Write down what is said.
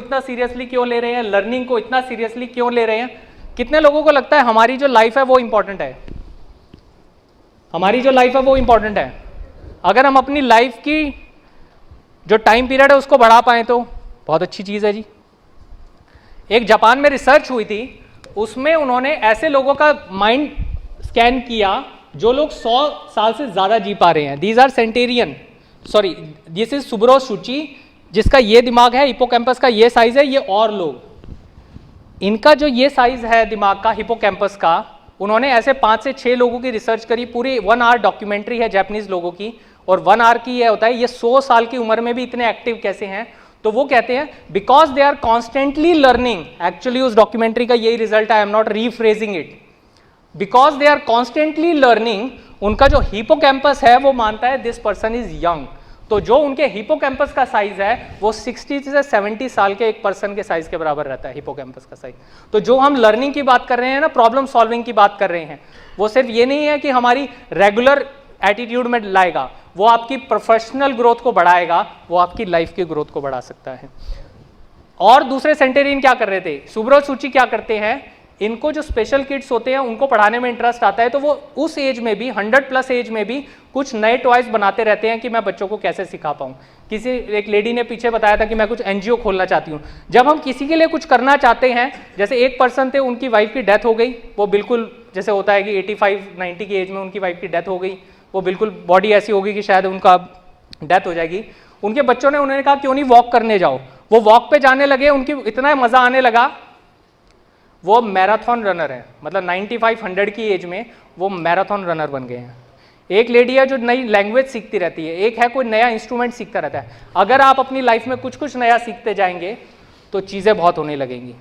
इतना सीरियसली क्यों ले रहे हैं, लर्निंग को इतना सीरियसली क्यों ले रहे हैं? कितने लोगों को लगता है हमारी जो लाइफ है वो इंपॉर्टेंट है? हमारी जो लाइफ है वो इंपॉर्टेंट है। अगर हम अपनी लाइफ की जो टाइम पीरियड है उसको बढ़ा पाए तो बहुत अच्छी चीज है जी। एक जापान में रिसर्च हुई थी, उसमें उन्होंने ऐसे लोगों का माइंड स्कैन किया जो लोग 100 साल से ज्यादा जी पा रहे हैं। These are centenarian, sorry this is Subro Shuchi, जिसका ये दिमाग है, हिपोकैम्पस का ये साइज है, ये और लोग, इनका जो ये साइज है दिमाग का, हिपोकैम्पस का, उन्होंने ऐसे 5 से 6 लोगों की रिसर्च करी, पूरी 1 आवर डॉक्यूमेंट्री है जापानीज लोगों की, और 1 आवर की ये होता है ये 100 साल की उम्र में भी इतने एक्टिव कैसे हैं? तो वो कहते हैं because they are constantly learning. Actually उस डॉक्यूमेंट्री का यही रिजल्ट है, I am not rephrasing it, because they are constantly learning, उनका जो हिपोकैम्पस है वो मानता है दिस पर्सन इज यंग। तो जो उनके हिपोकैम्पस का साइज है वो 60 से 70 साल के एक पर्सन के साइज के बराबर रहता है हिपोकैम्पस का साइज। तो जो हम लर्निंग की बात कर रहे हैं ना, प्रॉब्लम सॉल्विंग की बात कर रहे हैं, वो सिर्फ ये नहीं है कि हमारी रेगुलर एटीट्यूड में लाएगा, वो आपकी प्रोफेशनल ग्रोथ को बढ़ाएगा, वो आपकी लाइफ की ग्रोथ को बढ़ा सकता है। और दूसरे सेंटेरियन क्या कर रहे थे, सुब्रो सूची क्या करते हैं, इनको जो स्पेशल किड्स होते हैं उनको पढ़ाने में इंटरेस्ट आता है, तो वो उस एज में भी 100+ एज में भी कुछ नए टॉयज बनाते रहते हैं कि मैं बच्चों को कैसे सिखा पाऊँ। किसी एक लेडी ने पीछे बताया था कि मैं कुछ एनजीओ खोलना चाहती हूँ। जब हम किसी के लिए कुछ करना चाहते हैं, जैसे एक पर्सन थे, उनकी वाइफ की डेथ हो गई, वो बिल्कुल जैसे होता है कि 85-90 की एज में उनकी वाइफ की डेथ हो गई, वो बिल्कुल बॉडी ऐसी होगी कि शायद उनका डेथ हो जाएगी। उनके बच्चों ने उन्होंने कहा क्यों नहीं वॉक करने जाओ, वो वॉक पे जाने लगे, उनकी इतना मजा आने लगा, वो मैराथन रनर है, मतलब 95-100 की एज में वो मैराथन रनर बन गए हैं। एक लेडी है जो नई लैंग्वेज सीखती रहती है, एक है कोई नया इंस्ट्रूमेंट सीखता रहता है। अगर आप अपनी लाइफ में कुछ कुछ नया सीखते जाएंगे तो चीज़ें बहुत होने लगेंगी।